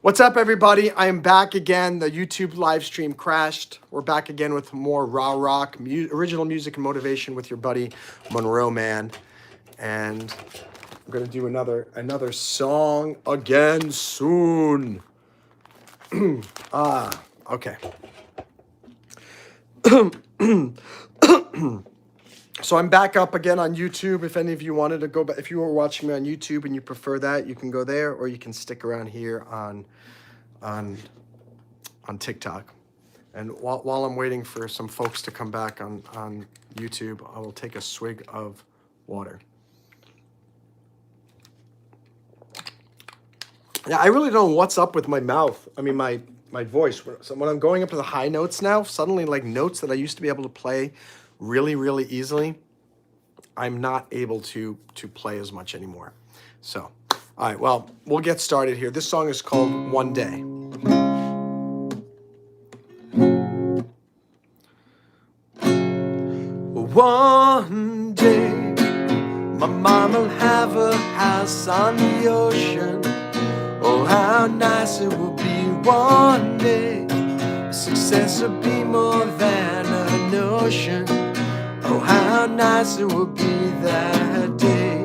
What's up, everybody? I am back again. The YouTube live stream crashed. We're back again with more RahRahk, original music and motivation with your buddy Monroe Mann, and I'm gonna do another song again soon. Okay. So I'm back up again on YouTube. If any of you wanted to go back, if you were watching me on YouTube and you prefer that, you can go there, or you can stick around here on TikTok. And while I'm waiting for some folks to come back on YouTube, I will take a swig of water. Yeah, I really don't know what's up with my mouth. I mean, my voice. So when I'm going up to the high notes now, suddenly, like, notes that I used to be able to play really, really easily, I'm not able to play as much anymore. So, all right, well, we'll get started here. This song is called One Day. One day, my moma'll have a house on the ocean. Oh, how nice it will be one day. Success will be more than a notion. Oh, how nice it will be that day.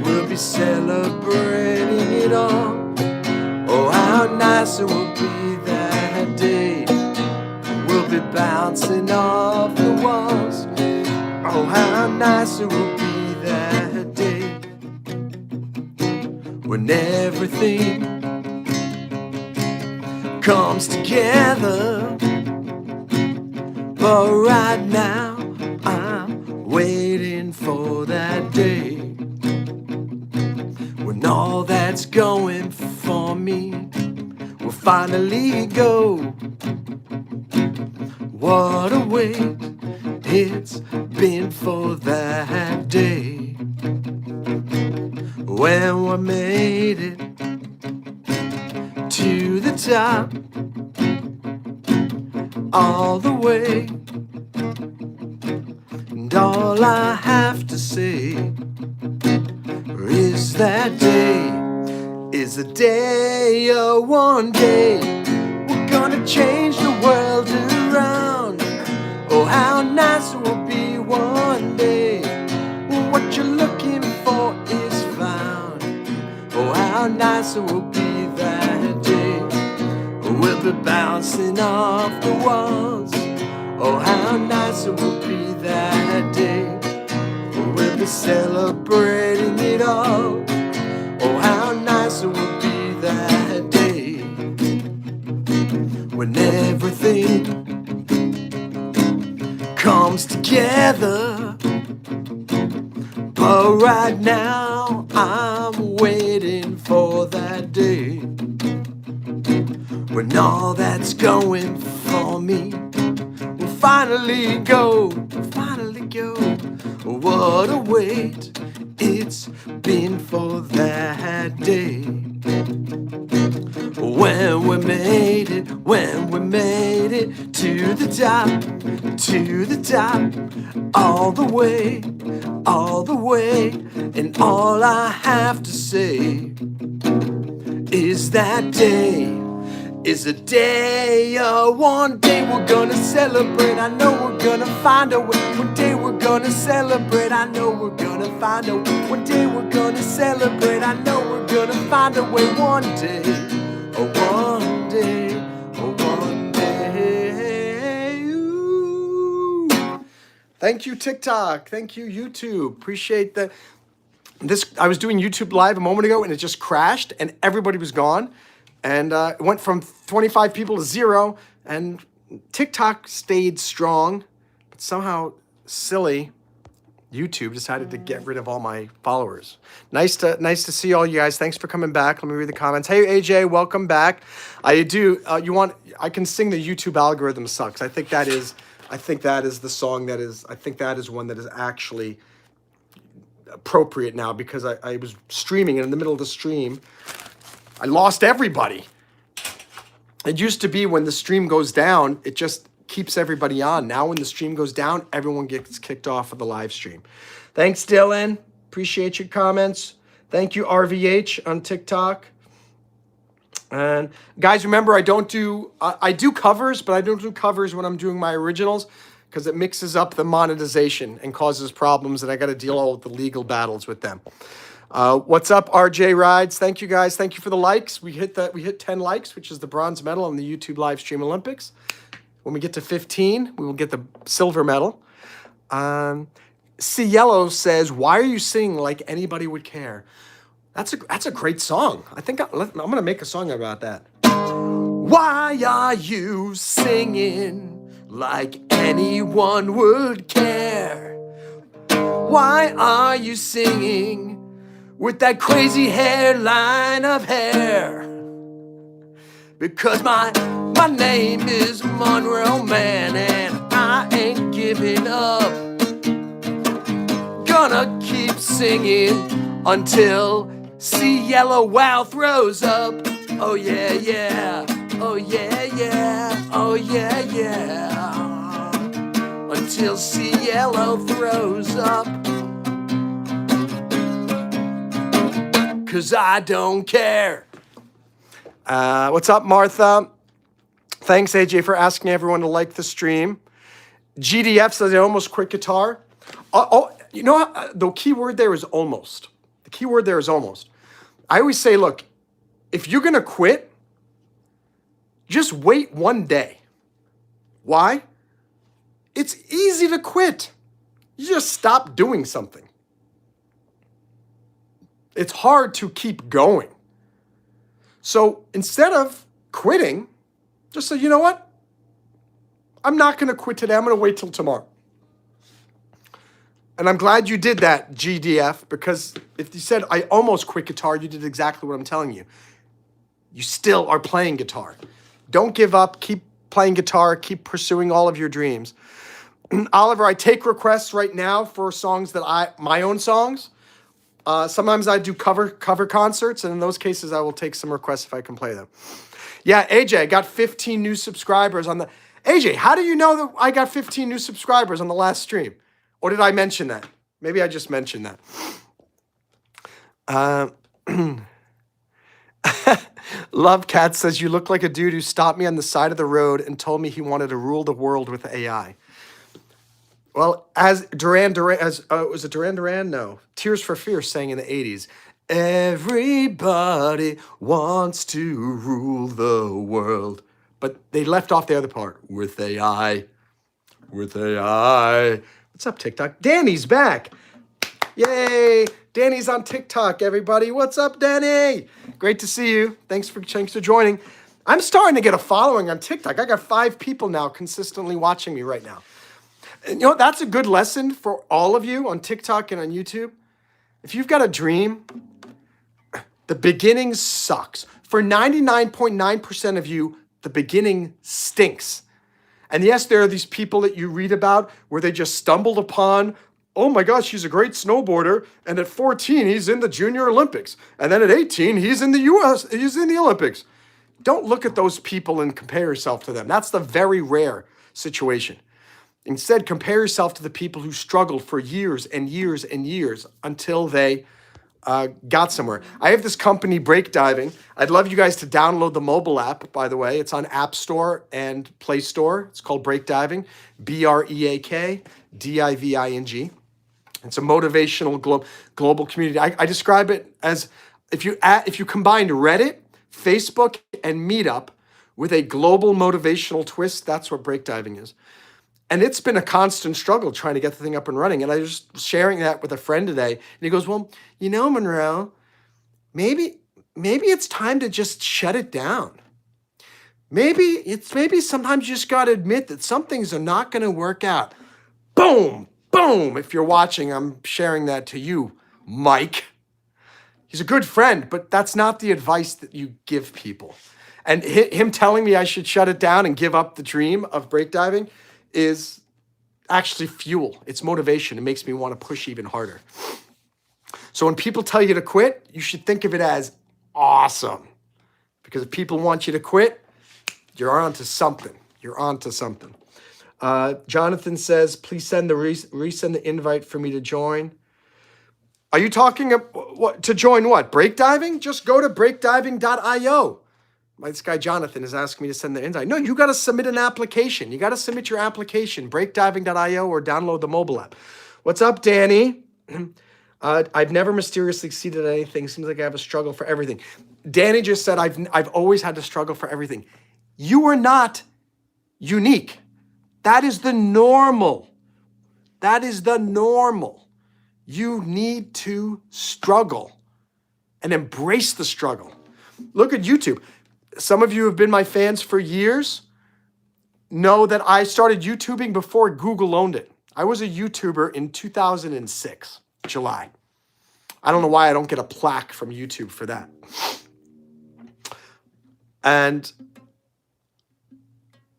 We'll be celebrating it all. Oh, how nice it will be that day. We'll be bouncing off the walls. Oh, how nice it will be that day. When everything comes together. But right now, I'm waiting for that day. When all that's going for me will finally go. What a wait it's been for that day. When we made it to the top, all the way. And all I have to say is that day is a day, oh, one day we're gonna change the world around. Oh, how nice it will be one day. What you're looking for is found. Oh, how nice it will be that day. We'll be bouncing off the walls. Oh, how nice it will be that day. We'll be celebrating it all. Oh, how nice it will be that day. When everything comes together. But right now, I'm waiting for that day. When all that's going for me will finally go, finally go. What a wait it's been for that day. When we made it to the top, all the way, and all I have to say is that day is a day, oh, one day we're gonna celebrate. I know we're gonna find a way. One day we're gonna celebrate. I know we're gonna find a way. One day we're gonna celebrate. I know we're gonna find a way. One day, oh, one day, oh, one day. Ooh. Thank you, TikTok. Thank you, YouTube. Appreciate that. I was doing YouTube live a moment ago and it just crashed and everybody was gone. And it went from 25 people to 0, and TikTok stayed strong, but somehow silly YouTube decided to get rid of all my followers. Nice to see all you guys. Thanks for coming back. Let me read the comments. Hey AJ, welcome back. I can sing the YouTube algorithm sucks. I think that is the song that is. I think that is one that is actually appropriate now because I was streaming and in the middle of the stream. I lost everybody. It used to be when the stream goes down, it just keeps everybody on. Now when the stream goes down, everyone gets kicked off of the live stream. Thanks, Dylan. Appreciate your comments. Thank you, RVH on TikTok. And guys, remember, I do covers, but I don't do covers when I'm doing my originals because it mixes up the monetization and causes problems, and I got to deal all with the legal battles with them. What's up, RJ Rides? Thank you guys. Thank you for the likes. We hit 10 likes, which is the bronze medal on the YouTube live stream Olympics. When we get to 15, we will get the silver medal. C Yellow says, "Why are you singing like anybody would care?" That's a great song. I think I'm going to make a song about that. Why are you singing like anyone would care? Why are you singing with that crazy hairline of hair? Because my name is Monroe Mann and I ain't giving up. Gonna keep singing until C Yellow Wow throws up. Oh yeah, yeah. Oh yeah, yeah. Oh yeah, yeah. Until C Yellow throws up. 'Cause I don't care. What's up, Martha? Thanks, AJ, for asking everyone to like the stream. GDF says I almost quit guitar. You know, the key word there is almost. The key word there is almost. I always say, look, if you're going to quit, just wait one day. Why? It's easy to quit. You just stop doing something. It's hard to keep going. So instead of quitting, just say, you know what? I'm not going to quit today. I'm going to wait till tomorrow. And I'm glad you did that, GDF, because if you said, I almost quit guitar, you did exactly what I'm telling you. You still are playing guitar. Don't give up. Keep playing guitar. Keep pursuing all of your dreams. Oliver, I take requests right now for songs my own songs. Sometimes I do cover concerts, and in those cases, I will take some requests if I can play them. Yeah, AJ, I got 15 new subscribers on the... AJ, how do you know that I got 15 new subscribers on the last stream? Or did I mention that? Maybe I just mentioned that. Love Cat says, you look like a dude who stopped me on the side of the road and told me he wanted to rule the world with AI. Well, as was it Duran Duran? No. Tears for Fears sang in the 80s. Everybody wants to rule the world. But they left off the other part. With AI. With AI. What's up, TikTok? Danny's back. Yay. Danny's on TikTok, everybody. What's up, Danny? Great to see you. Thanks for joining. I'm starting to get a following on TikTok. I got 5 people now consistently watching me right now. And you know, that's a good lesson for all of you on TikTok and on YouTube. If you've got a dream, the beginning sucks. For 99.9% of you, the beginning stinks. And yes, there are these people that you read about where they just stumbled upon, oh my gosh, he's a great snowboarder. And at 14, he's in the Junior Olympics. And then at 18, he's in the Olympics. Don't look at those people and compare yourself to them. That's the very rare situation. Instead, compare yourself to the people who struggled for years and years and years until they got somewhere. I have this company, Breakdiving. I'd love you guys to download the mobile app, by the way. It's on App Store and Play Store. It's called Breakdiving, BREAKDIVING. It's a motivational global community. I describe it as if you combined Reddit, Facebook, and Meetup with a global motivational twist, that's what Breakdiving is. And it's been a constant struggle trying to get the thing up and running. And I was just sharing that with a friend today. And he goes, well, you know, Monroe, maybe it's time to just shut it down. Maybe sometimes you just got to admit that some things are not going to work out. Boom, boom. If you're watching, I'm sharing that to you, Mike. He's a good friend, but that's not the advice that you give people. And him telling me I should shut it down and give up the dream of breakdiving is actually fuel. It's motivation. It makes me want to push even harder. So when people tell you to quit, you should think of it as awesome. Because if people want you to quit, you're onto something. You're onto something. Jonathan says, please send resend the invite for me to join. Are you talking to join what? Breakdiving? Just go to breakdiving.io. This guy Jonathan is asking me to send the invite. No, you got to submit an application. You got to submit your application, breakdiving.io, or download the mobile app. What's up, Danny? I've never mysteriously succeeded at anything. Seems like I have a struggle for everything. Danny just said I've always had to struggle for everything. You are not unique. That is the normal. That is the normal. You need to struggle and embrace the struggle. Look at YouTube. Some of you have been my fans for years, know that I started YouTubing before Google owned it. I was a YouTuber in 2006, July. I don't know why I don't get a plaque from YouTube for that. And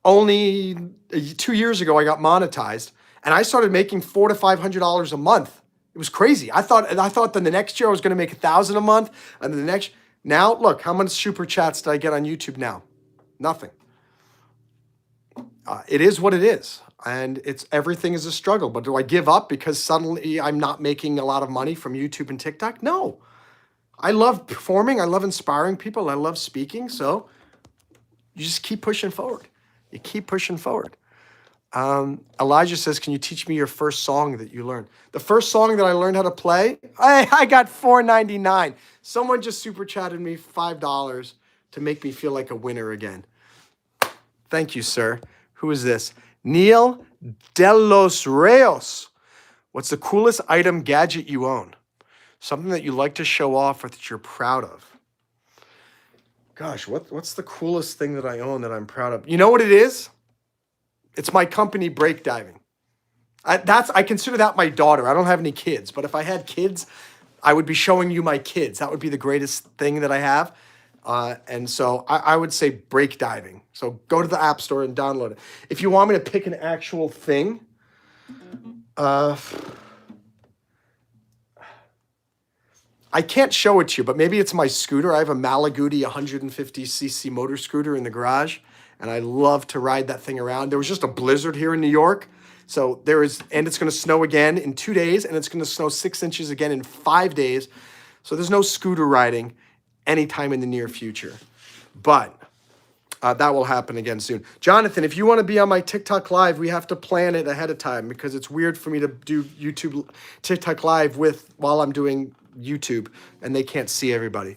only 2 years ago, I got monetized, and I started making $400 to $500 a month. It was crazy. I thought then the next year I was going to make $1,000 a month, and then the next. Now, look, how much super chats did I get on YouTube now? Nothing. It is what it is, and everything is a struggle. But do I give up because suddenly I'm not making a lot of money from YouTube and TikTok? No. I love performing. I love inspiring people. I love speaking. So you just keep pushing forward. You keep pushing forward. Elijah says, can you teach me your first song that you learned? The first song that I learned how to play, I got $4.99. Someone just super chatted me $5 to make me feel like a winner again. Thank you, sir. Who is this? Neil de los Reyes. What's the coolest item gadget you own? Something that you like to show off or that you're proud of. Gosh, what's the coolest thing that I own that I'm proud of? You know what it is? It's my company, Breakdiving. I consider that my daughter. I don't have any kids, but if I had kids, I would be showing you my kids. That would be the greatest thing that I have. And so I would say Breakdiving. So go to the App Store and download it. If you want me to pick an actual thing, I can't show it to you, but maybe it's my scooter. I have a Malaguti 150cc motor scooter in the garage, and I love to ride that thing around. There was just a blizzard here in New York. So and it's going to snow again in 2 days, and it's going to snow 6 inches again in 5 days. So there's no scooter riding anytime in the near future. But that will happen again soon. Jonathan, if you want to be on my TikTok Live, we have to plan it ahead of time because it's weird for me to do TikTok Live while I'm doing YouTube, and they can't see everybody.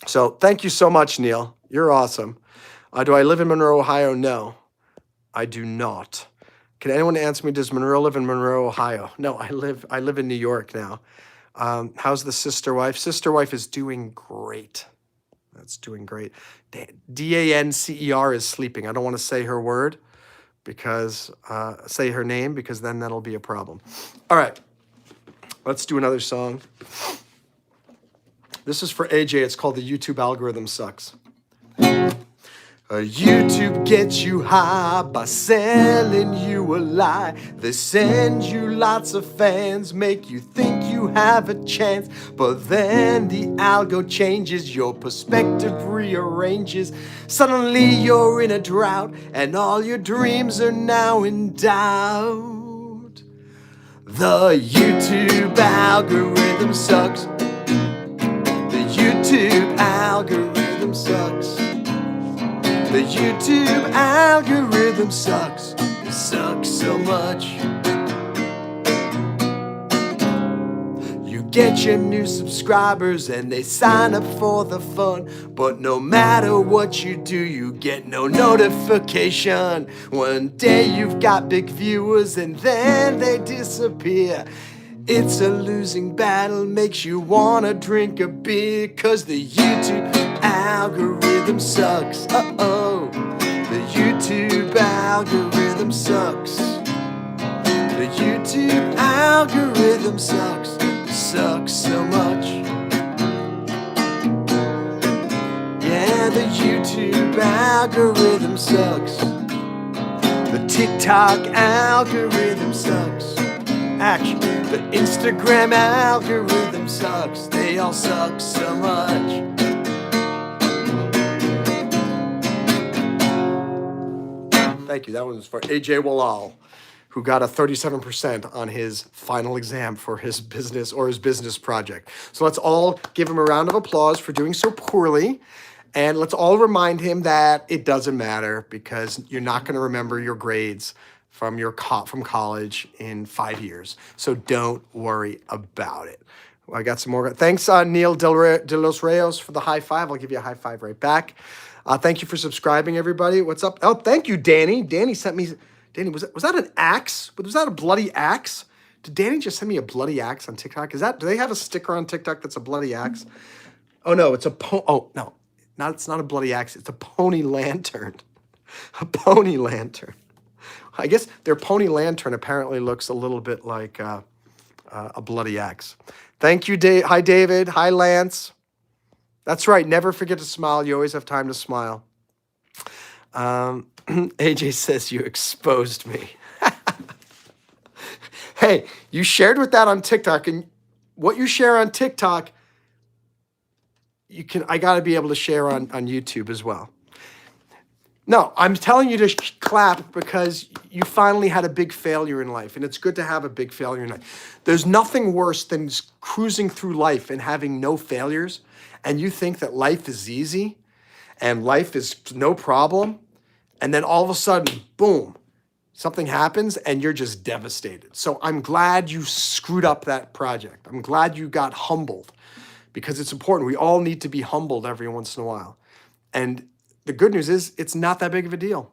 So thank you so much, Neil. You're awesome. Do I live in Monroe, Ohio? No, I do not. Can anyone answer me, does Monroe live in Monroe, Ohio? No, I live in New York now. How's the sister wife? Sister wife is doing great. That's doing great. DANCER is sleeping. I don't want to say her word say her name because then that'll be a problem. All right, let's do another song. This is for AJ. It's called The YouTube Algorithm Sucks. YouTube gets you high by selling you a lie. They send you lots of fans, make you think you have a chance. But then the algo changes, your perspective rearranges. Suddenly you're in a drought, and all your dreams are now in doubt. The YouTube algorithm sucks. The YouTube algorithm sucks. The YouTube algorithm sucks. It sucks so much. You get your new subscribers and they sign up for the fun. But no matter what you do, you get no notification. One day you've got big viewers and then they disappear. It's a losing battle, makes you wanna drink a beer. Cause the YouTube algorithm sucks. Uh-oh, the YouTube algorithm sucks. The YouTube algorithm sucks. It sucks so much. Yeah, the YouTube algorithm sucks. The TikTok algorithm sucks. Actually, the Instagram algorithm sucks. They all suck so much. Thank you. That one was for AJ Walal, who got a 37% on his final exam for his business project. So let's all give him a round of applause for doing so poorly. And let's all remind him that it doesn't matter because you're not going to remember your grades from from college in 5 years. So don't worry about it. I got some more. Thanks, Neil De Los Reyes, for the high five. I'll give you a high five right back. Thank you for subscribing, everybody. What's up? Oh, thank you, Danny. Danny sent me. Danny, was that an axe? Was that a bloody axe? Did Danny just send me a bloody axe on TikTok? Do they have a sticker on TikTok that's a bloody axe? Oh no, it's a it's not a bloody axe. It's a pony lantern. A pony lantern. I guess their pony lantern apparently looks a little bit like a bloody axe. Thank you, Dave. Hi, David. Hi, Lance. That's right. Never forget to smile. You always have time to smile. AJ says you exposed me. Hey, you shared with that on TikTok, and what you share on TikTok, I got to be able to share on YouTube as well. No, I'm telling you to clap because you finally had a big failure in life, and it's good to have a big failure in life. There's nothing worse than cruising through life and having no failures, and you think that life is easy and life is no problem, and then all of a sudden, boom, something happens and you're just devastated. So I'm glad you screwed up that project. I'm glad you got humbled because it's important. We all need to be humbled every once in a while. And the good news is it's not that big of a deal.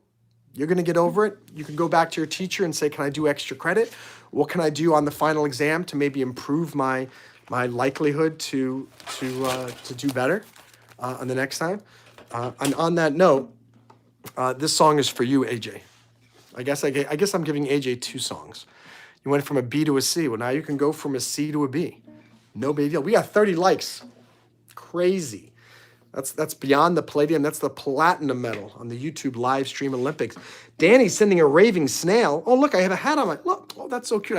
You're going to get over it. You can go back to your teacher and say, can I do extra credit? What can I do on the final exam to maybe improve my likelihood to do better on the next time? And on that note, this song is for you, AJ. I guess I'm giving AJ 2 songs. You went from a B to a C. Well, now you can go from a C to a B. No big deal. We got 30 likes. Crazy. That's beyond the palladium. That's the platinum medal on the YouTube live stream Olympics. Danny's sending a raving snail. Oh, look, I have a hat on my, look. Oh, that's so cute.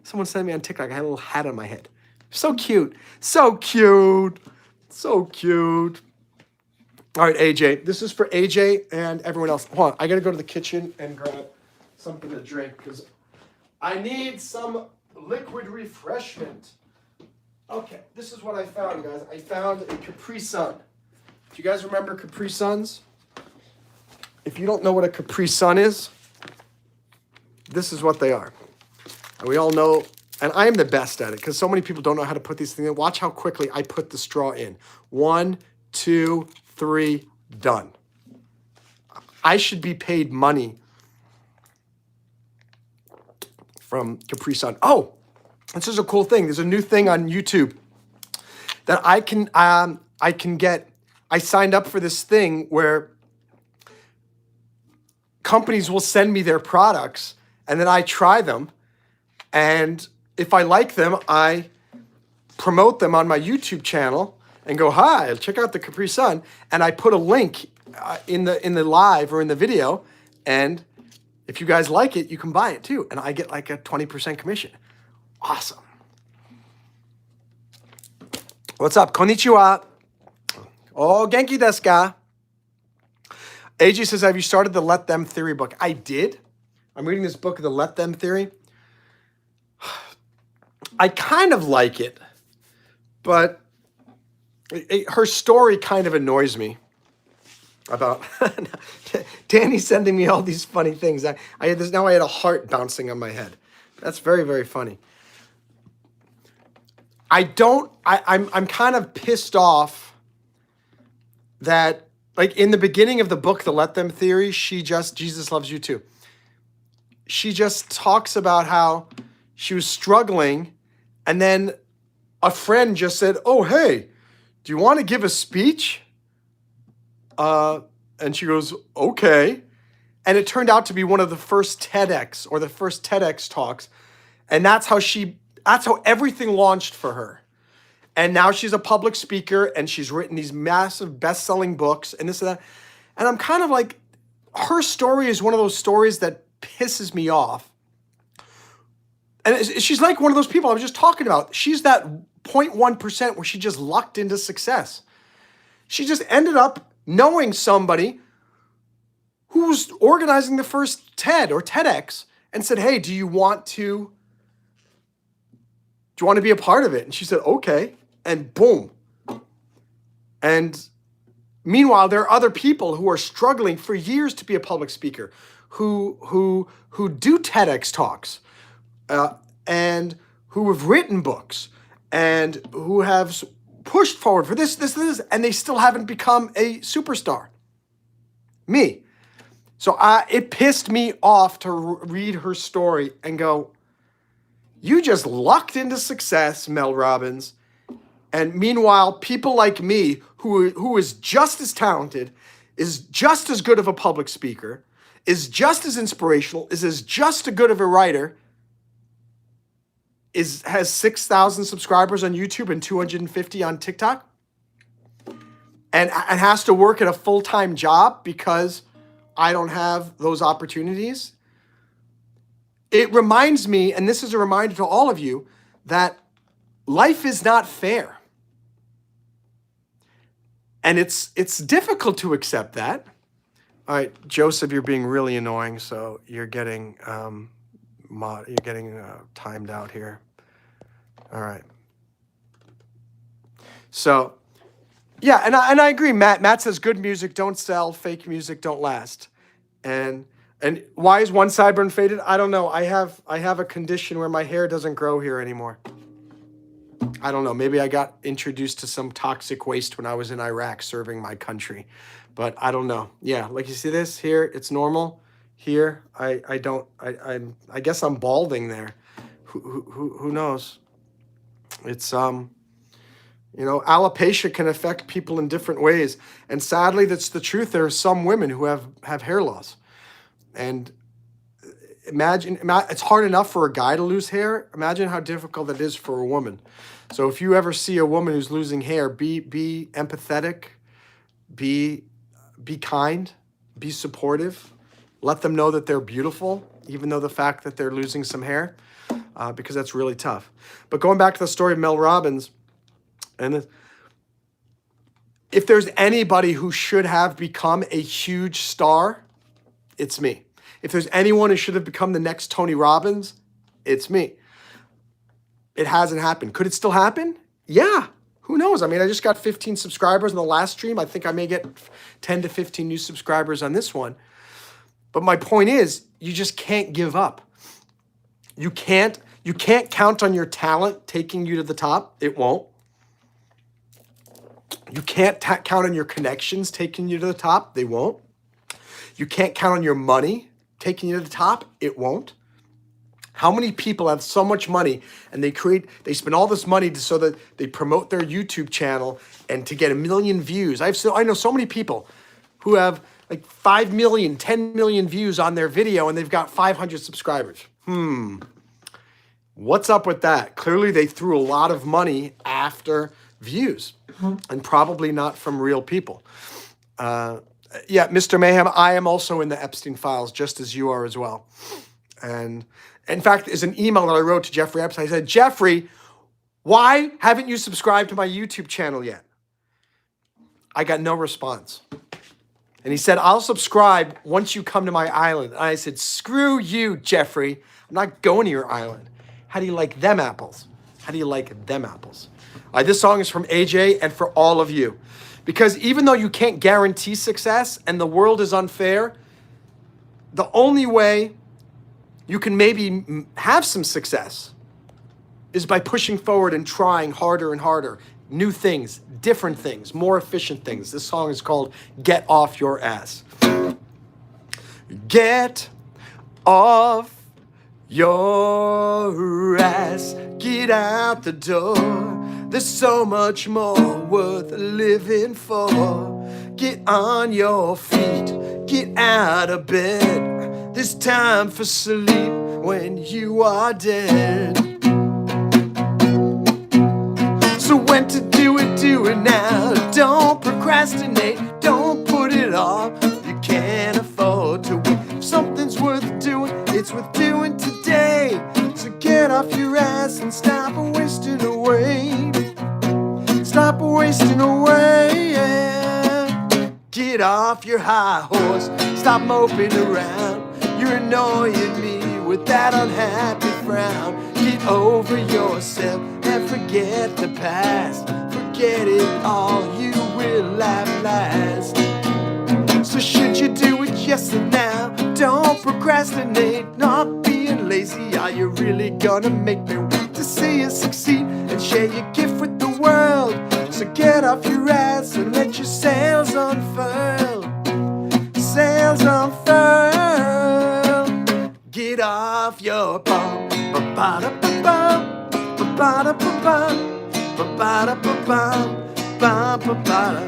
Someone sent me on TikTok. I had a little hat on my head. So cute. So cute. So cute. All right, AJ. This is for AJ and everyone else. Hold on. I got to go to the kitchen and grab something to drink because I need some liquid refreshment. Okay, this is what I found, guys. I found a Capri Sun. Do you guys remember Capri Suns? If you don't know what a Capri Sun is, this is what they are. And we all know, and I am the best at it because so many people don't know how to put these things in. Watch how quickly I put the straw in. 1, 2, 3, done. I should be paid money from Capri Sun. Oh, this is a cool thing. There's a new thing on YouTube that I can get. I signed up for this thing where companies will send me their products and then I try them. And if I like them, I promote them on my YouTube channel and go, hi, check out the Capri Sun. And I put a link in the live or in the video. And if you guys like it, you can buy it too. And I get like a 20% commission. Awesome. What's up? Konnichiwa. Oh, genki desu ka? AJ says, have you started the Let Them Theory book? I did. I'm reading this book, The Let Them Theory. I kind of like it, but her story kind of annoys me about Danny's sending me all these funny things. I had this, now I had a heart bouncing on my head. That's very, very funny. I'm kind of pissed off that, like, in the beginning of the book, The Let Them Theory, Jesus Loves You Too. She just talks about how she was struggling, and then a friend just said, oh, hey, do you want to give a speech? And she goes, okay. And it turned out to be one of the first TEDx or the first TEDx talks. And that's how everything launched for her. And now she's a public speaker and she's written these massive best-selling books and this and that. And I'm kind of like, her story is one of those stories that pisses me off. And she's like one of those people I was just talking about. She's that 0.1% where she just lucked into success. She just ended up knowing somebody who was organizing the first TED or TEDx and said, hey, do you want to be a part of it? And she said, okay. And boom. And Meanwhile, there are other people who are struggling for years to be a public speaker, who do TEDx talks, and who have written books, and who have pushed forward for this, and they still haven't become a superstar. Me. So it pissed me off to read her story and go, you just lucked into success, Mel Robbins. And meanwhile, people like me, who is just as talented, is just as good of a public speaker, is just as inspirational, is as just as good of a writer, has 6,000 subscribers on YouTube and 250 on TikTok, and has to work at a full-time job because I don't have those opportunities. It reminds me, and this is a reminder to all of you, that life is not fair. And it's difficult to accept that. All right, Joseph, you're being really annoying, so you're getting timed out here. All right. So, yeah, and I agree. Matt says good music don't sell, fake music don't last. And why is one sideburn faded? I don't know. I have a condition where my hair doesn't grow here anymore. I don't know. Maybe I got introduced to some toxic waste when I was in Iraq serving my country, but I don't know. Yeah, like you see this here, it's normal. Here, I guess I'm balding there. Who knows? It's alopecia can affect people in different ways, and sadly, that's the truth. There are some women who have hair loss, and imagine it's hard enough for a guy to lose hair. Imagine how difficult it is for a woman. So if you ever see a woman who's losing hair, be empathetic, be kind, be supportive. Let them know that they're beautiful, even though the fact that they're losing some hair, because that's really tough. But going back to the story of Mel Robbins, and if there's anybody who should have become a huge star, it's me. If there's anyone who should have become the next Tony Robbins, it's me. It hasn't happened. Could it still happen? Yeah. Who knows? I mean, I just got 15 subscribers on the last stream. I think I may get 10 to 15 new subscribers on this one. But my point is, you just can't give up. You can't count on your talent taking you to the top. It won't. You can't count on your connections taking you to the top. They won't. You can't count on your money taking you to the top. It won't. How many people have so much money and they spend all this money so that they promote their YouTube channel and to get 1 million views? I know so many people who have like 5 million, 10 million views on their video and they've got 500 subscribers. What's up with that? Clearly they threw a lot of money after views and probably not from real people. Yeah, Mr. Mayhem, I am also in the Epstein files just as you are as well. And in fact, there's an email that I wrote to Jeffrey Epstein. I said, Jeffrey, why haven't you subscribed to my YouTube channel yet? I got no response. And he said, I'll subscribe once you come to my island. And I said, screw you, Jeffrey. I'm not going to your island. How do you like them apples? How do you like them apples? This song is from AJ and for all of you. Because even though you can't guarantee success and the world is unfair, the only way you can maybe have some success is by pushing forward and trying harder and harder. New things, different things, more efficient things. This song is called Get Off Your Ass. Get off your ass. Get out the door. There's so much more worth living for. Get on your feet. Get out of bed. There's time for sleep when you are dead. So when to do it now. Don't procrastinate, don't put it off. You can't afford to wait. If something's worth doing, it's worth doing today. So get off your ass and stop wasting away. Stop wasting away, yeah. Get off your high horse, stop moping around. You're annoying me with that unhappy frown. Get over yourself and forget the past. Forget it all you will outlast. So should you do it yes or now? Don't procrastinate, not being lazy. Are you really gonna make me want to see you succeed and share your gift with the world? So get off your ass and let your sails unfurl. Sails unfurl. Get off your bum. Ba-ba-da-ba-bum. Ba-ba-da-ba-bum. Ba-ba-da-ba-bum. Ba-ba-ba-da.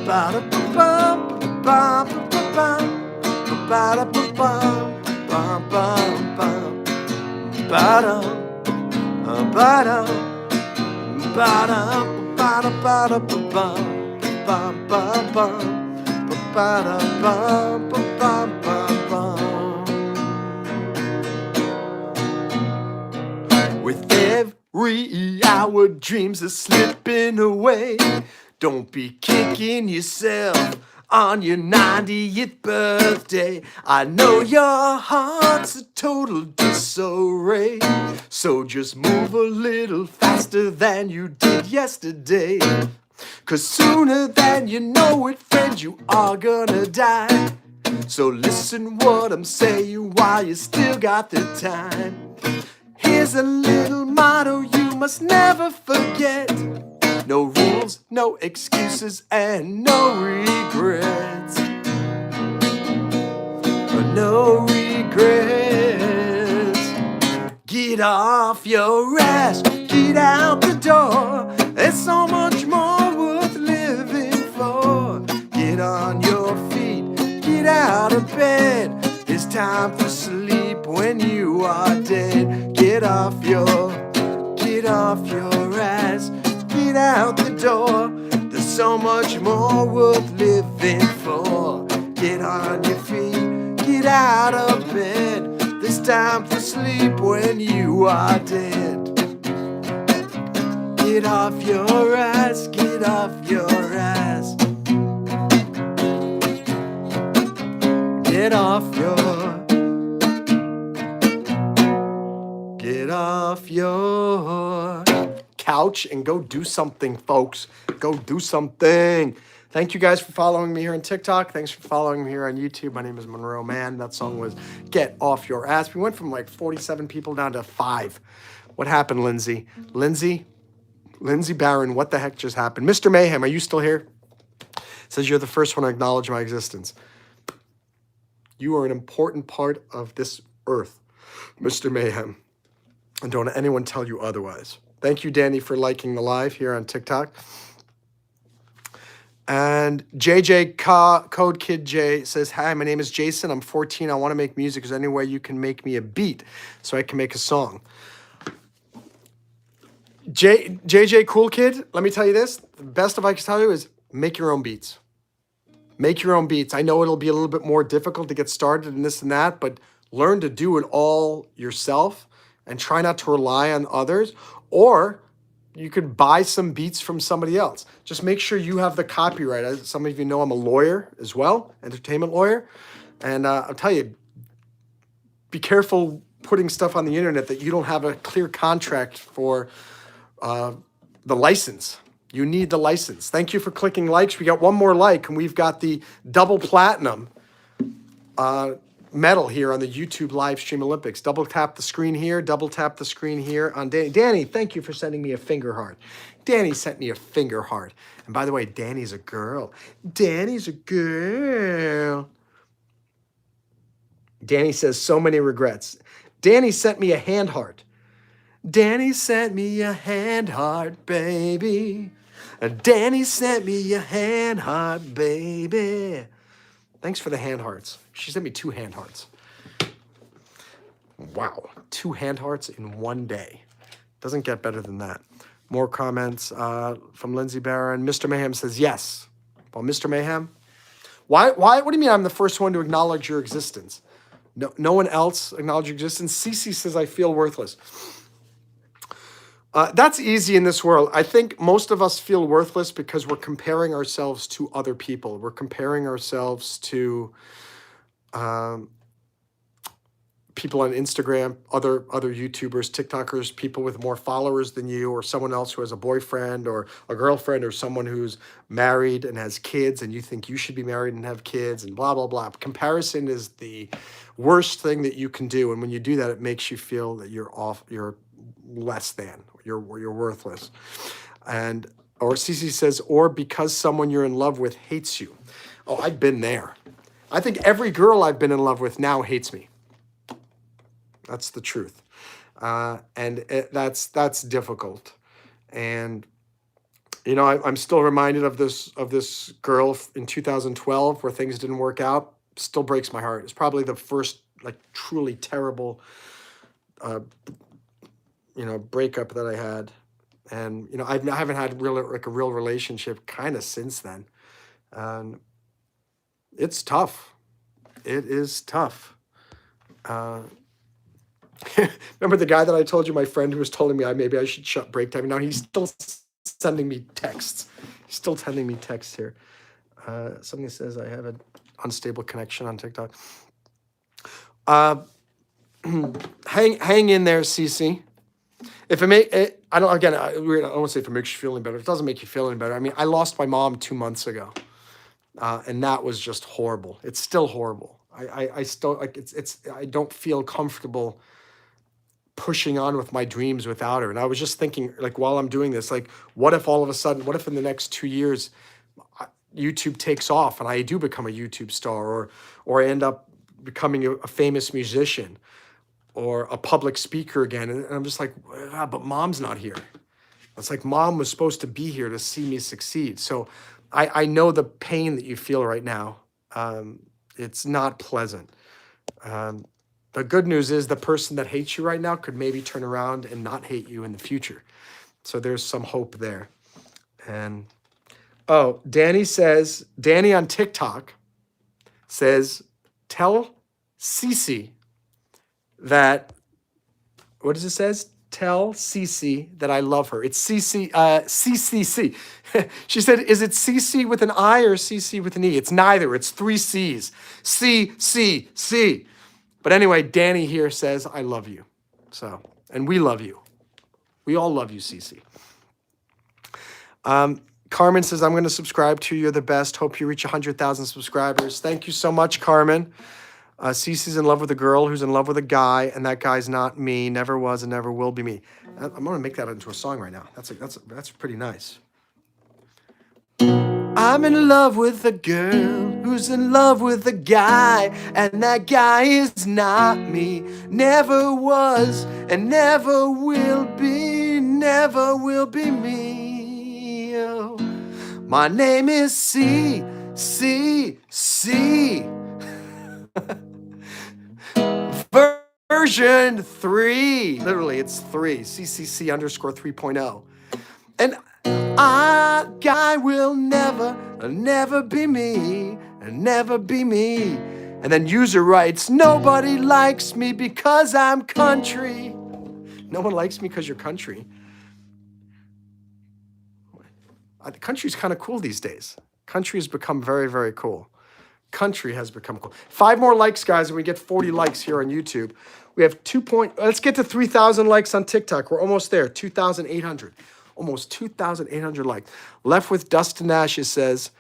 Ba-ba-da-ba-bum. Ba-ba-ba-bum. Ba-ba-da-ba-bum. Bum-bum-bum. Ba-dum. Ba-dum. Ba-dum. Ba-da-ba-da-ba-bum. Bum-bum-bum. Ba-da-bum. Ba-bum-bum-bum. With every hour, dreams are slipping away. Don't be kicking yourself on your 90th birthday. I know your heart's a total disarray, so just move a little faster than you did yesterday. 'Cause sooner than you know it, friend, you are gonna die. So listen what I'm saying while you still got the time. Here's a little motto you must never forget. No rules, no excuses, and no regrets. No regrets. Get off your ass, get out the door. There's so much more worth living for. Get on your feet, get out of bed. It's time for sleep when you are dead. Get off your ass, get out the door. There's so much more worth living for. Get on your feet, get out of bed. It's time for sleep when you are dead. Get off your ass, get off your ass. Get off your couch and go do something, folks. Go do something. Thank you guys for following me here on TikTok. Thanks for following me here on YouTube. My name is Monroe Mann. That song was Get Off Your Ass. We went from like 47 people down to 5. What happened, Lindsay? Lindsay Barron, what the heck just happened? Mr. Mayhem, are you still here? Says you're the first one to acknowledge my existence. You are an important part of this earth, Mr. Mayhem. And don't let anyone tell you otherwise. Thank you, Danny, for liking the live here on TikTok. And JJ Code Kid J says, hi, my name is Jason. I'm 14. I want to make music. Is there any way you can make me a beat so I can make a song? JJ Cool Kid, let me tell you this. The best advice I can tell you is make your own beats. Make your own beats. I know it'll be a little bit more difficult to get started and this and that, but learn to do it all yourself and try not to rely on others. Or you could buy some beats from somebody else. Just make sure you have the copyright. As some of you know, I'm a lawyer as well, entertainment lawyer. And I'll tell you, be careful putting stuff on the internet that you don't have a clear contract for the license. You need the license. Thank you for clicking likes. We got one more like, and we've got the double platinum medal here on the YouTube live stream Olympics. Double tap the screen here. Double tap the screen here on Danny. Danny, thank you for sending me a finger heart. Danny sent me a finger heart. And by the way, Danny's a girl. Danny's a girl. Danny says so many regrets. Danny sent me a hand heart. Danny sent me a hand heart, baby. Danny sent me a hand heart, baby. Thanks for the hand hearts. She sent me 2 hand hearts. Wow, 2 hand hearts in one day. Doesn't get better than that. More comments from Lindsay Barron. Mr. Mayhem says yes. Well, Mr. Mayhem, why? What do you mean I'm the first one to acknowledge your existence? No one else acknowledge your existence? Cece says I feel worthless. That's easy in this world. I think most of us feel worthless because we're comparing ourselves to other people. We're comparing ourselves to people on Instagram, other YouTubers, TikTokers, people with more followers than you, or someone else who has a boyfriend or a girlfriend, or someone who's married and has kids, and you think you should be married and have kids, and blah, blah, blah. Comparison is the worst thing that you can do. And when you do that, it makes you feel that you're less than, you're worthless. And, or Cece says, or because someone you're in love with hates you. Oh, I've been there. I think every girl I've been in love with now hates me. That's the truth. That's difficult. And, you know, I'm still reminded of this girl in 2012 where things didn't work out. Still breaks my heart. It's probably the first, like, truly terrible, breakup that I had. And, you know, I haven't had a real relationship kind of since then. It's tough. It is tough. Remember the guy that I told you, my friend who was telling me maybe I should shut break time? Now he's still sending me texts. He's still sending me texts here. Something says I have an unstable connection on TikTok. Hang in there, Cece. If I don't want to say if it makes you feel any better. It doesn't make you feel any better. I mean, I lost my mom 2 months ago, and that was just horrible. It's still horrible. I still I don't feel comfortable pushing on with my dreams without her. And I was just thinking, like, while I'm doing this, like, what if all of a sudden, what if in the next 2 years, YouTube takes off and I do become a YouTube star, or I end up becoming a famous musician or a public speaker again. And I'm just like, but mom's not here. It's like mom was supposed to be here to see me succeed. So I know the pain that you feel right now. It's not pleasant. The good news is the person that hates you right now could maybe turn around and not hate you in the future. So there's some hope there. And, Danny on TikTok says, tell Cece that, what does it says? Tell Cece that I love her. It's CC, CCC. She said, is it CC with an I or CC with an E? It's neither. It's 3 C's. C, C, C. But anyway, Danny here says, I love you. So, and we love you. We all love you, Cece. Carmen says, I'm going to subscribe to you. You're the best. Hope you reach 100,000 subscribers. Thank you so much, Carmen. Cece's in love with a girl who's in love with a guy, and that guy's not me, never was and never will be me. I'm going to make that into a song right now. That's pretty nice. I'm in love with a girl who's in love with a guy, and that guy is not me, never was and never will be me. Oh, my name is C, C, C. Version 3. Literally, it's 3. CCC underscore 3.0. And a guy will never be me, never be me. And then user writes, nobody likes me because I'm country. No one likes me because you're country. The country's kind of cool these days. Country has become very, very cool. Country has become cool. 5 more likes, guys, and we get 40 likes here on YouTube. We have let's get to 3,000 likes on TikTok. We're almost there, 2,800. Almost 2,800 likes. Left with Dustin Ashes says,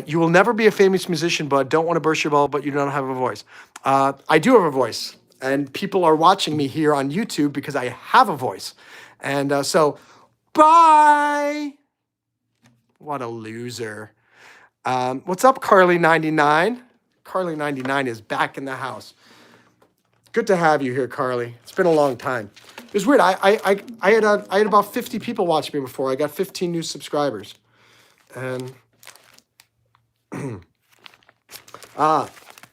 you will never be a famous musician, bud. Don't want to burst your bubble, but you don't have a voice. I do have a voice, and people are watching me here on YouTube because I have a voice. And so, bye. What a loser. What's up, Carly99? Carly99 is back in the house. Good to have you here, Carly. It's been a long time. It was weird. I had about 50 people watch me before. I got 15 new subscribers. And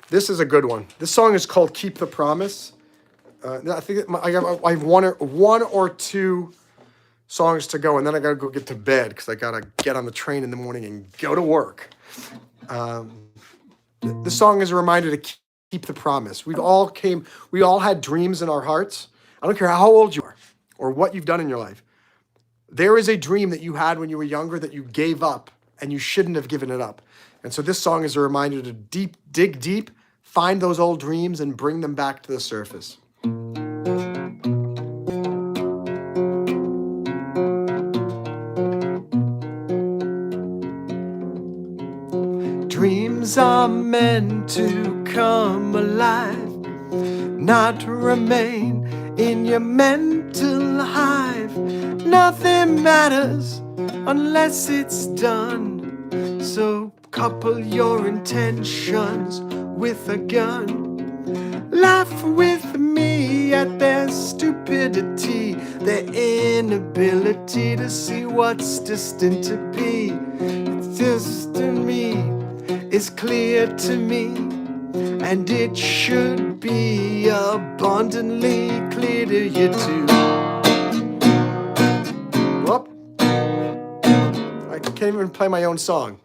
this is a good one. This song is called "Keep the Promise." I think I have one or two songs to go, and then I gotta go get to bed because I gotta get on the train in the morning and go to work. The song is a reminder to keep the promise. We all had dreams in our hearts. I don't care how old you are or what you've done in your life. There is a dream that you had when you were younger that you gave up, and you shouldn't have given it up. And so this song is a reminder to dig deep, find those old dreams and bring them back to the surface. Dreams are meant to come alive, not remain in your mental hive. Nothing matters unless it's done. So couple your intentions with a gun. Laugh with me at their stupidity, their inability to see what's destined to be. It's just to me, it's clear to me, and it should be abundantly clear to you too. Whoop. I can't even play my own song.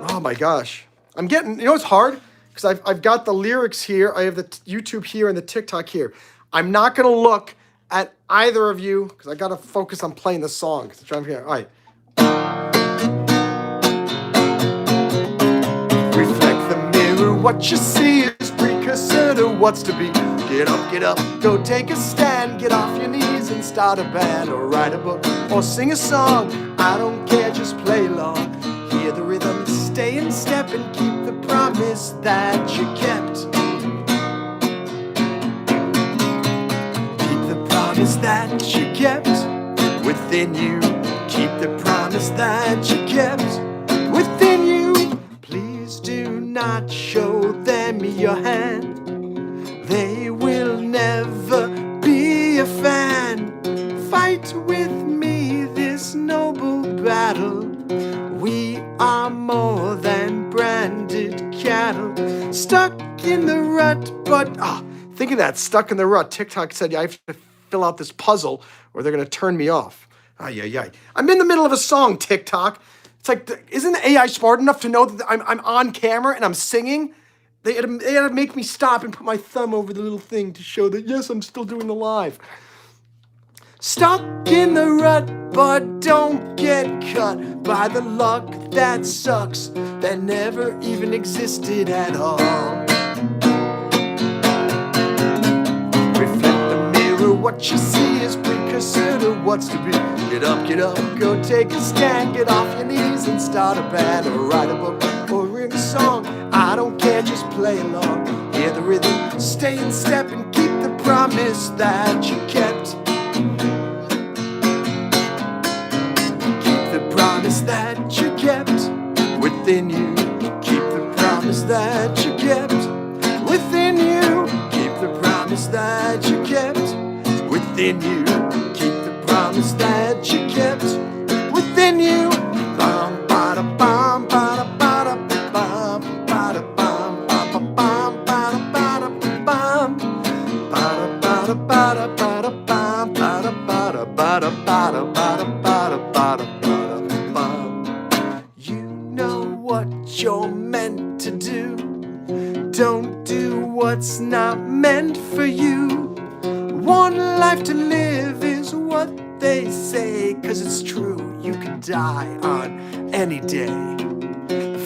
Oh my gosh. I'm getting, you know what's hard? Because I've got the lyrics here, I have the YouTube here and the TikTok here. I'm not going to look at either of you because I got to focus on playing the song. I'm trying to figure out, all right. Reflect the mirror, what you see is precursor to what's to be. Get up, go take a stand, get off your knees and start a band, or write a book, or sing a song. I don't care, just play along. Hear the rhythm, stay in step, and keep the promise that you kept. Keep the promise that you kept within you. Keep the promise that you kept within you. Please do not show them your hand. They will never be a fan. Fight with me this noble battle. We are more than branded cattle. Stuck in the rut, but think of that, stuck in the rut. TikTok said, yeah, I have to fill out this puzzle or they're going to turn me off. I'm in the middle of a song, TikTok. It's like, isn't the AI smart enough to know that I'm on camera and I'm singing? They had to make me stop and put my thumb over the little thing to show that, yes, I'm still doing the live. Stuck in the rut, but don't get cut by the luck that sucks, that never even existed at all. Reflect the mirror, what you see is precursor to what's to be. Get up, go take a stand, get off your knees and start a band, or write a book, or write a song. I don't care, just play along. Hear the rhythm, stay in step, and keep the promise that you kept. Promise that you kept within you. Keep the promise that you kept within you. Keep the promise that you kept within you. Keep the promise that you kept within you. Bum bada bum bada bada bum bada bum bada bum bada bada bum bada bada bada bada bum bada bada bada bada bada bada bada. You're meant to do. Don't do what's not meant for you. One life to live is what they say, 'cause it's true, you can die on any day.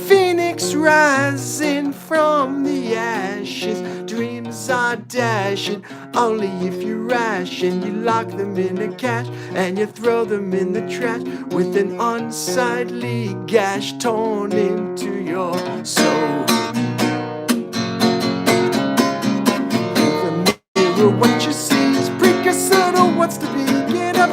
Phoenix rising from the ashes, dreams are dashing, only if you ration. You lock them in a cache and you throw them in the trash, with an unsightly gash torn into your soul. The mirror, what you see is precursor to what's to be.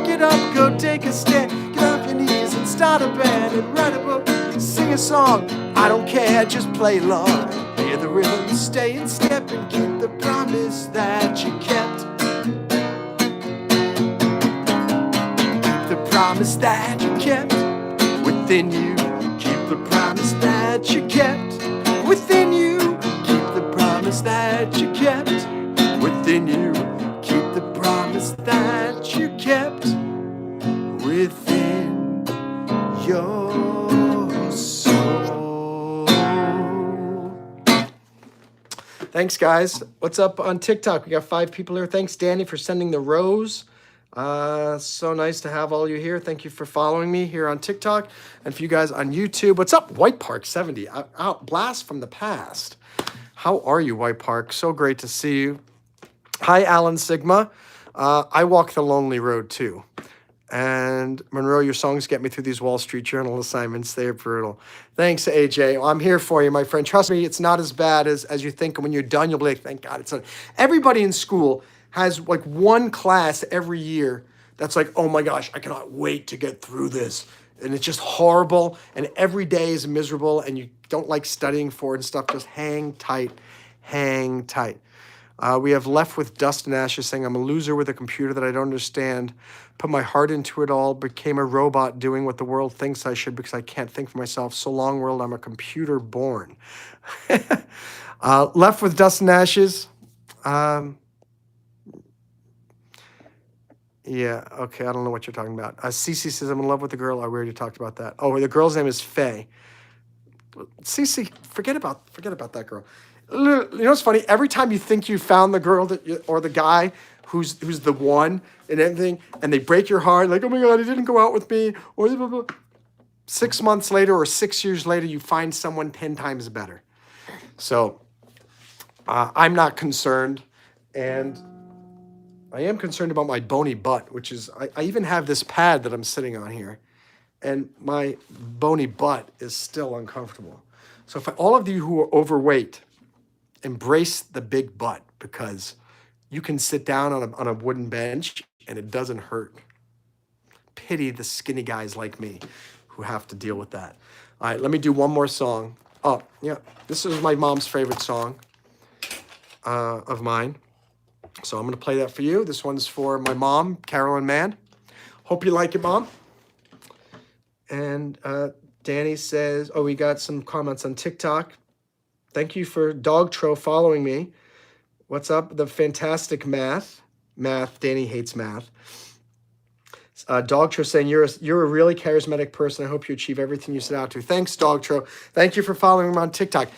Get up, go take a stand, get off your knees and start a band, and write a book, sing a song. I don't care, just play along. Hear the rhythm, stay in step, and keep the promise that you kept. Keep the promise that you kept within you. Keep the promise that you kept within you. Keep the promise that you kept within you. Keep the promise that you kept within your soul. Thanks, guys. What's up on TikTok? We got 5 people here. Thanks, Danny, for sending the rose. So nice to have all you here. Thank you for following me here on TikTok and for you guys on YouTube. What's up, White Park 70? Out blast from the past. How are you, White Park? So great to see you. Hi, Alan Sigma. I walk the lonely road too. And Monroe, your songs get me through these Wall Street Journal assignments. They're brutal. Thanks, AJ. Well, I'm here for you, my friend. Trust me, it's not as bad as you think. And when you're done, you'll be like, thank God it's not. Everybody in school has like one class every year that's like, oh my gosh, I cannot wait to get through this. And it's just horrible. And every day is miserable and you don't like studying for it and stuff. Just hang tight, hang tight. We have Left with Dust and Ashes saying, I'm a loser with a computer that I don't understand. Put my heart into it all. Became a robot doing what the world thinks I should because I can't think for myself. So long, world, I'm a computer born. Left with Dust and Ashes. Yeah, okay, I don't know what you're talking about. Cece says, I'm in love with the girl. I already talked about that. Oh, the girl's name is Faye. Cece, forget about that girl. You know what's funny? Every time you think you found the girl or the guy who's the one and everything, and they break your heart, like, oh my God, he didn't go out with me, or blah, blah, blah. 6 months later or 6 years later, you find someone 10 times better. So I'm not concerned, and I am concerned about my bony butt, which is, I even have this pad that I'm sitting on here, and my bony butt is still uncomfortable. So for all of you who are overweight, embrace the big butt because you can sit down on a wooden bench and it doesn't hurt. Pity the skinny guys like me who have to deal with that. All right, let me do one more song. Oh, yeah, this is my mom's favorite song of mine. So I'm going to play that for you. This one's for my mom, Carolyn Mann. Hope you like it, Mom. And Danny says, oh, we got some comments on TikTok. Thank you for Dogtro following me. What's up? The fantastic math. Danny hates math. Dogtro saying, you're a really charismatic person. I hope you achieve everything you set out to. Thanks, Dogtro. Thank you for following me on TikTok.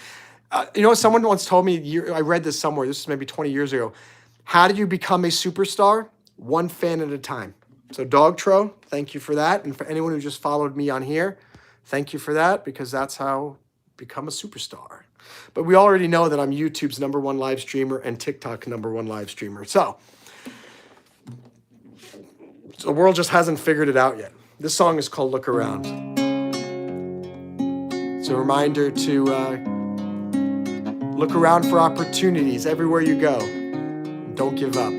You know, someone once told me, I read this somewhere, this is maybe 20 years ago. How do you become a superstar? One fan at a time. So Dogtro, thank you for that. And for anyone who just followed me on here, thank you for that, because that's how become a superstar. But we already know that I'm YouTube's #1 live streamer and TikTok #1 live streamer. So the world just hasn't figured it out yet. This song is called Look Around. It's a reminder to look around for opportunities everywhere you go. Don't give up.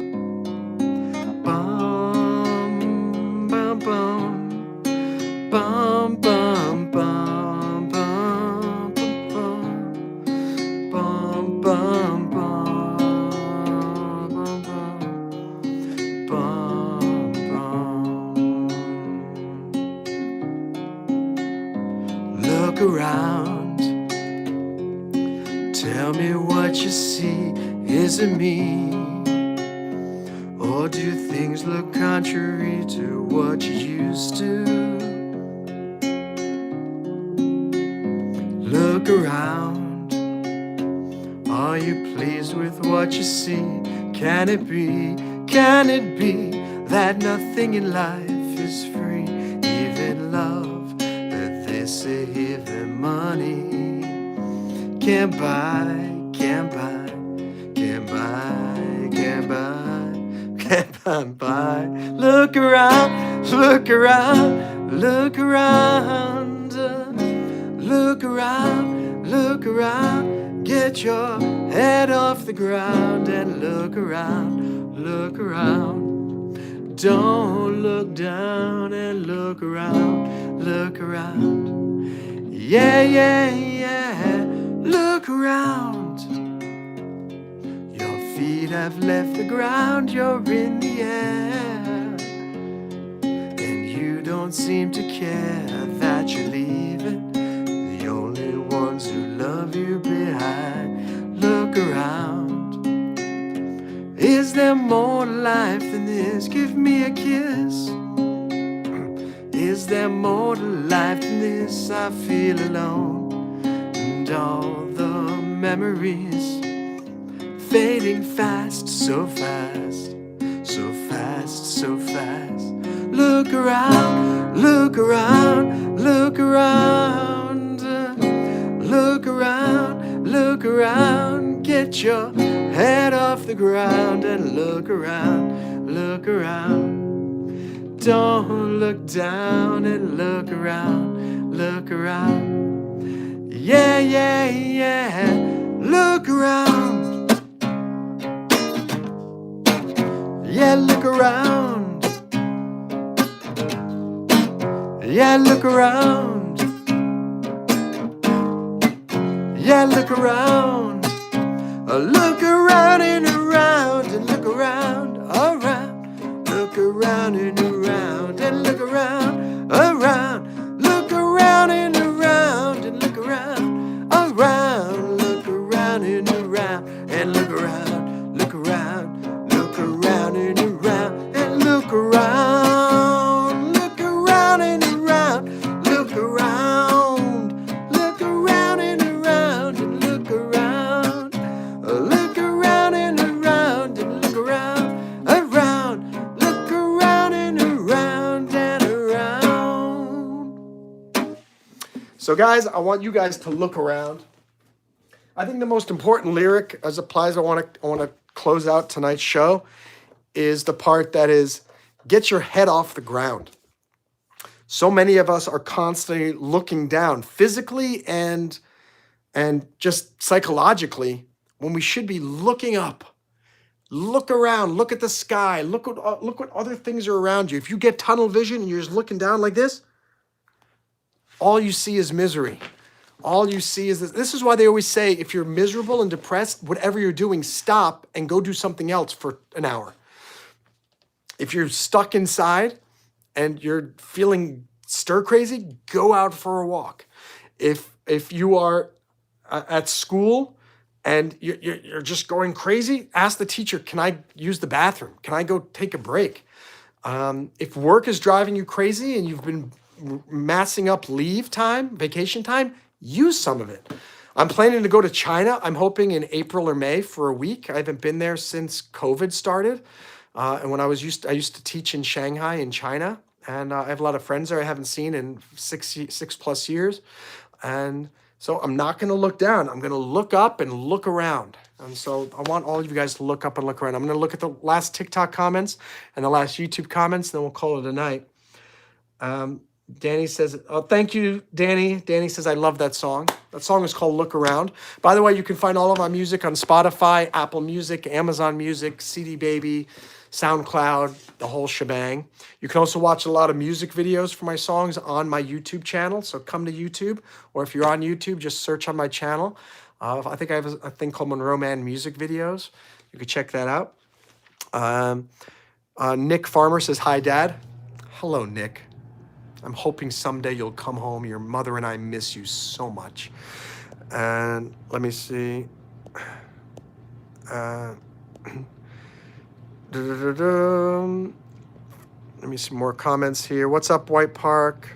Bum, bum, bum. Bum, bum, bum, bum, bum, bum, bum, bum, bum. Look around. Tell me what you see. Is it me? Or do things look contrary to what you used to? Look around. Are you pleased with what you see? Can it be that nothing in life is free? Even love, that they say even money can't buy, can't buy, can't buy, can't buy, can't buy. Look around, look around, look around, look around, look around. Get your head off the ground and look around, look around. Don't look down and look around, look around. Yeah, yeah, yeah, look around. Your feet have left the ground, you're in the air, and you don't seem to care that you're leaving the only ones who love you behind. Look around. Is there more to life than this? Give me a kiss. Is there more to life than this? I feel alone, and all the memories fading fast, so fast, so fast. fast, so fast. Look around, look around, look around. Look around, look around. Get your head off the ground and look around, look around. Don't look down and look around, look around. Yeah, yeah, yeah. Look around. Yeah, look around. Yeah, look around. Yeah, look around. Look around and around and look around, around. Look around and around and look around, around. Look around and around and look around, around. Look around and around and look around, look around. Look around and around and look around. Look around and around, look around. Look around and around and look around. Look around and around and look around, around. Look around and around and around. So guys, I want you guys to look around. I think the most important lyric as applies, I want to close out tonight's show, is the part that is, get your head off the ground. So many of us are constantly looking down physically and just psychologically when we should be looking up. Look around, look at the sky, look what other things are around you. If you get tunnel vision and you're just looking down like this, all you see is misery. All you see is this. This is why they always say, if you're miserable and depressed, whatever you're doing, stop and go do something else for an hour. If you're stuck inside and you're feeling stir crazy, go out for a walk. If you are at school and you're just going crazy, ask the teacher, can I use the bathroom? Can I go take a break? If work is driving you crazy and you've been massing up leave time, vacation time, use some of it. I'm planning to go to China. I'm hoping in April or May for a week. I haven't been there since COVID started. And when I used to teach in Shanghai in China, and I have a lot of friends there I haven't seen in six plus years. And so I'm not going to look down. I'm going to look up and look around. And so I want all of you guys to look up and look around. I'm going to look at the last TikTok comments and the last YouTube comments, and then we'll call it a night. Danny says, oh, thank you, Danny. Danny says, I love that song. That song is called Look Around. By the way, you can find all of my music on Spotify, Apple Music, Amazon Music, CD Baby, SoundCloud, the whole shebang. You can also watch a lot of music videos for my songs on my YouTube channel. So come to YouTube, or if you're on YouTube, just search on my channel. I think I have a thing called Monroe Mann Music Videos. You can check that out. Nick Farmer says, hi, Dad. Hello, Nick. I'm hoping someday you'll come home. Your mother and I miss you so much. And let me see. Let me see more comments here. What's up, White Park?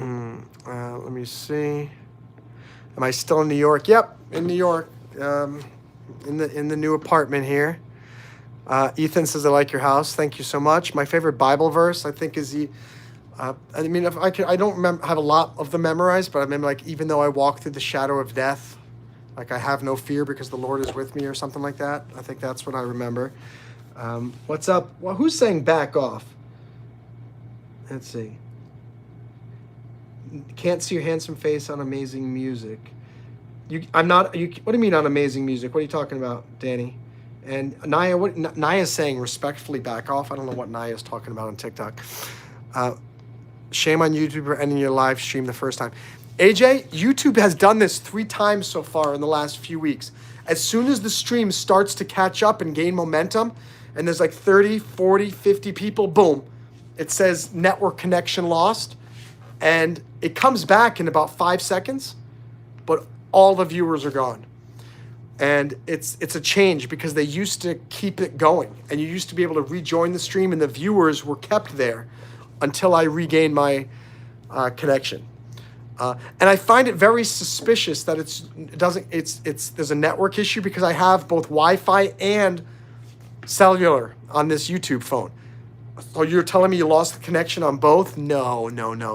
Let me see. Am I still in New York? Yep, in New York. In the new apartment here. Ethan says, I like your house. Thank you so much. My favorite Bible verse, I think, is I don't have a lot of them memorized, but I remember, like, even though I walk through the shadow of death, like, I have no fear because the Lord is with me, or something like that. I think that's what I remember. What's up? Well, who's saying back off? Let's see. Can't see your handsome face on amazing music. What do you mean on amazing music? What are you talking about, Danny? And Naya, Naya's saying respectfully back off. I don't know what Naya's talking about on TikTok. Shame on YouTube for ending your live stream the first time. AJ, YouTube has done this 3 times so far in the last few weeks. As soon as the stream starts to catch up and gain momentum, and there's like 30, 40, 50 people, boom, it says network connection lost. And it comes back in about 5 seconds, but all the viewers are gone. And it's a change because they used to keep it going, and you used to be able to rejoin the stream, and the viewers were kept there until I regained my connection. And I find it very suspicious that there's a network issue, because I have both Wi-Fi and cellular on this YouTube phone. So you're telling me you lost the connection on both? No.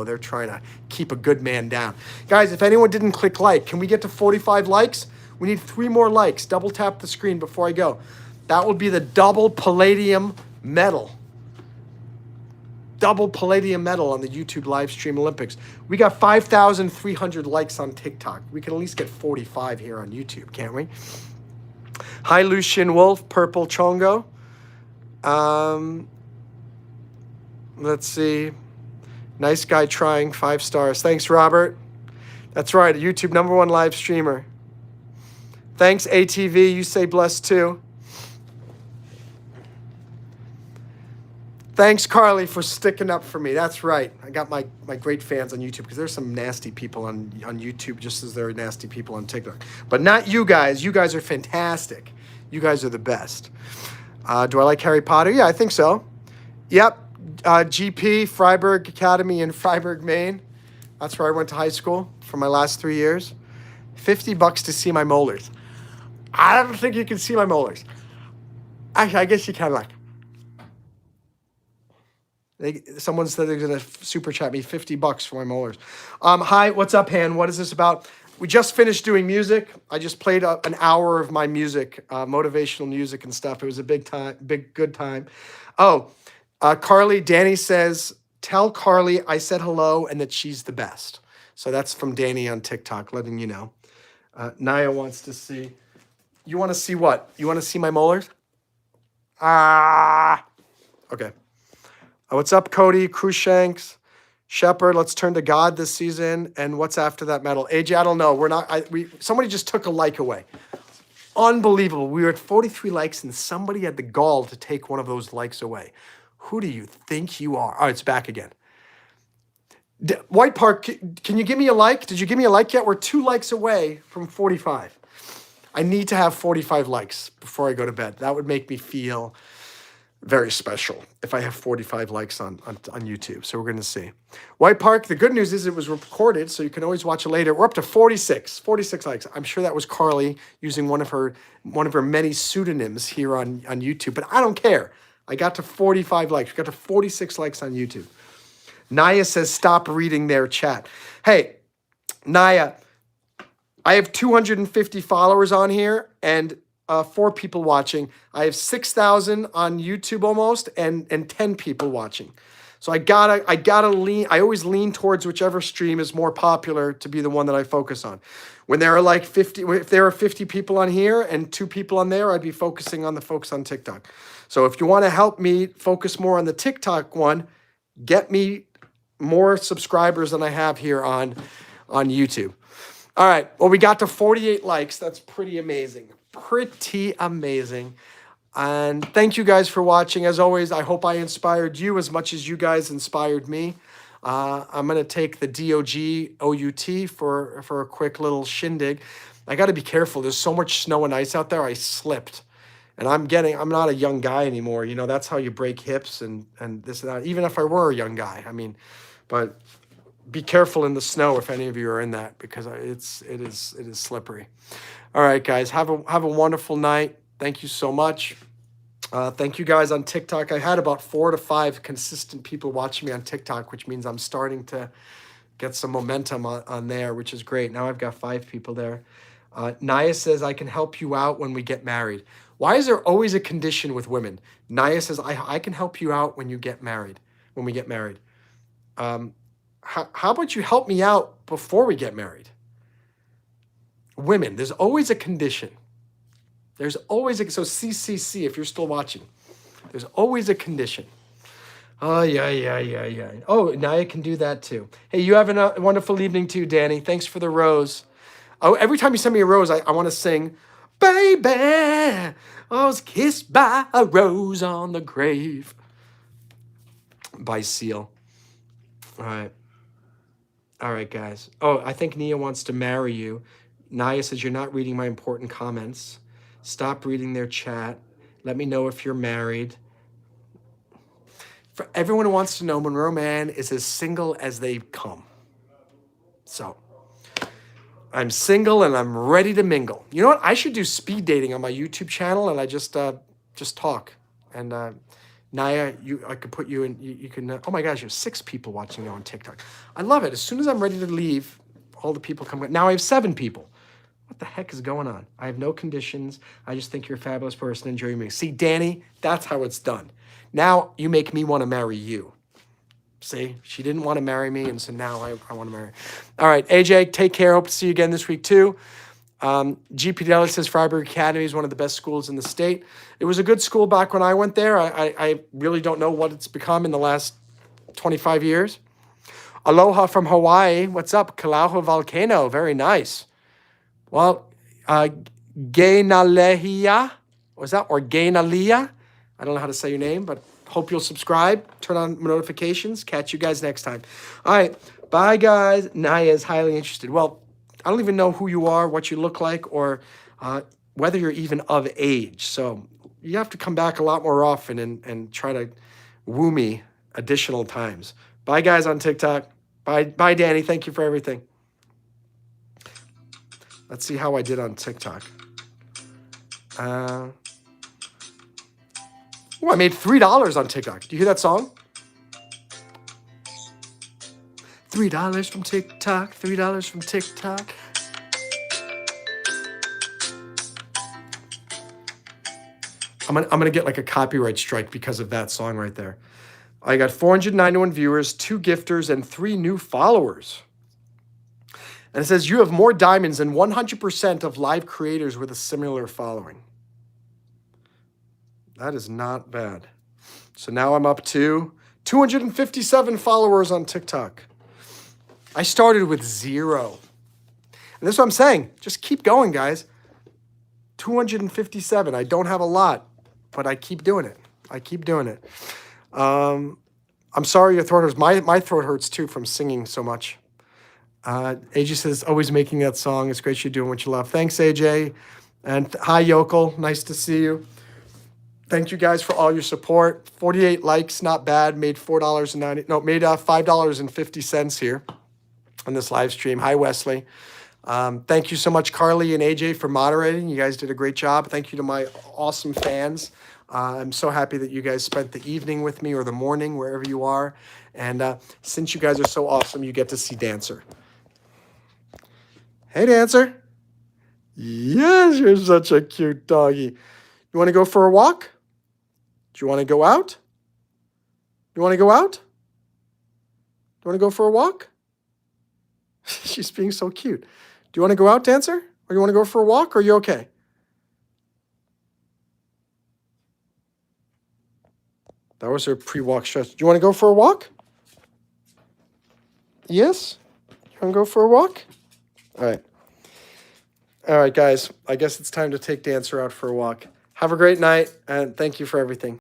They're trying to keep a good man down. Guys, if anyone didn't click like, can we get to 45 likes? We need 3 more likes. Double tap the screen before I go. That will be the double palladium medal. Double palladium medal on the YouTube live stream Olympics. We got 5,300 likes on TikTok. We can at least get 45 here on YouTube, can't we? Hi, Lucian Wolf, Purple Chongo. Let's see. Nice guy trying, 5 stars. Thanks, Robert. That's right, a YouTube #1 live streamer. Thanks, ATV. You say blessed too. Thanks, Carly, for sticking up for me. That's right. I got my great fans on YouTube because there's some nasty people on YouTube just as there are nasty people on TikTok. But not you guys. You guys are fantastic. You guys are the best. Do I like Harry Potter? Yeah, I think so. Yep. GP, Freiburg Academy in Freiburg, Maine. That's where I went to high school for my last 3 years. $50 to see my molars. I don't think you can see my molars. Actually, I guess you can, someone said they're going to super chat me $50 for my molars. Hi, what's up, Han? What is this about? We just finished doing music. I just played an hour of my music, motivational music and stuff. It was a good time. Oh, Carly, Danny says, tell Carly I said hello and that she's the best. So that's from Danny on TikTok, letting you know. Naya wants to see. You want to see what? You want to see my molars? Okay. What's up, Cody, Cruishanks, Shepard? Let's turn to God this season. And what's after that medal? AJ, I don't know. We're not. Somebody just took a like away. Unbelievable. We were at 43 likes, and somebody had the gall to take one of those likes away. Who do you think you are? Oh, it's back again. White Park, can you give me a like? Did you give me a like yet? We're 2 likes away from 45. I need to have 45 likes before I go to bed. That would make me feel very special if I have 45 likes on YouTube. So we're going to see. White Park, the good news is it was recorded, so you can always watch it later. We're up to 46 likes. I'm sure that was Carly using one of her many pseudonyms here on YouTube, but I don't care. I got to 45 likes. We got to 46 likes on YouTube. Naya says, stop reading their chat. Hey, Naya, I have 250 followers on here and 4 people watching. I have 6,000 on YouTube almost and 10 people watching. So I gotta lean. I always lean towards whichever stream is more popular to be the one that I focus on. When there are like 50, if there are 50 people on here and 2 people on there, I'd be focusing on the folks on TikTok. So if you want to help me focus more on the TikTok one, get me more subscribers than I have here on YouTube. All right. Well, we got to 48 likes. That's pretty amazing. Pretty amazing. And thank you guys for watching. As always, I hope I inspired you as much as you guys inspired me. I'm going to take the DOG OUT for a quick little shindig. I got to be careful. There's so much snow and ice out there. I slipped. And I'm not a young guy anymore. You know, that's how you break hips and this and that. Even if I were a young guy, I mean, but be careful in the snow if any of you are in that, because it is slippery. All right, guys, have a wonderful night. Thank you so much. Thank you guys on TikTok. I had about 4 to 5 consistent people watching me on TikTok, which means I'm starting to get some momentum on there, which is great. Now I've got 5 people there. Naya says, I can help you out when we get married. Why is there always a condition with women? Naya says, I can help you out when we get married. How about you help me out before we get married? Women, there's always a condition. There's always so CCC, if you're still watching, there's always a condition. Oh, yeah. Oh, Naya can do that too. Hey, you have a wonderful evening too, Danny. Thanks for the rose. Oh, every time you send me a rose, I want to sing, baby, I was kissed by a rose on the grave. By Seal. All right, guys. Oh, I think Nia wants to marry you. Naya says, you're not reading my important comments. Stop reading their chat. Let me know if you're married. For everyone who wants to know, Monroe Mann is as single as they come. So, I'm single and I'm ready to mingle. You know what? I should do speed dating on my YouTube channel and I just talk. And Naya, I could put you in. You can. Oh my gosh, you have 6 people watching now on TikTok. I love it. As soon as I'm ready to leave, all the people come. Now I have 7 people. What the heck is going on? I have no conditions. I just think you're a fabulous person. Enjoy me. See, Danny, that's how it's done. Now you make me want to marry you. See, she didn't want to marry me, and so now I want to marry her. All right, AJ, take care. Hope to see you again this week too. GP Deli says Freiburg Academy is one of the best schools in the state. It was a good school back when I went there. I really don't know what it's become in the last 25 years. Aloha from Hawaii. What's up? Kalauhu Volcano. Very nice. Well, Gainalehia, was that, or Gainalia? I don't know how to say your name, but hope you'll subscribe, turn on notifications. Catch you guys next time. All right, bye, guys. Naya is highly interested. Well, I don't even know who you are, what you look like, or whether you're even of age. So you have to come back a lot more often and try to woo me additional times. Bye, guys, on TikTok. Bye, Danny. Thank you for everything. Let's see how I did on TikTok. Oh, I made $3 on TikTok. Do you hear that song? $3 from TikTok, $3 from TikTok. I'm gonna get like a copyright strike because of that song right there. I got 491 viewers, 2 gifters, and 3 new followers. And it says, you have more diamonds than 100% of live creators with a similar following. That is not bad. So now I'm up to 257 followers on TikTok. I started with 0. And that's what I'm saying. Just keep going, guys. 257. I don't have a lot, but I keep doing it. I'm sorry your throat hurts. My throat hurts too from singing so much. AJ says, always making that song. It's great you're doing what you love. Thanks, AJ. And hi, Yokel. Nice to see you. Thank you guys for all your support. 48 likes, not bad. Made $5.50 here on this live stream. Hi, Wesley. Thank you so much, Carly and AJ, for moderating. You guys did a great job. Thank you to my awesome fans. I'm so happy that you guys spent the evening with me or the morning, wherever you are. And since you guys are so awesome, you get to see Dancer. Hey, Dancer. Yes, you're such a cute doggy. You want to go for a walk? Do you want to go out? You want to go out? You want to go for a walk? She's being so cute. Do you want to go out, Dancer? Or you want to go for a walk? Or are you okay? That was her pre-walk stretch. Do you want to go for a walk? Yes? You want to go for a walk? All right. All right, guys. I guess it's time to take Dancer out for a walk. Have a great night, and thank you for everything.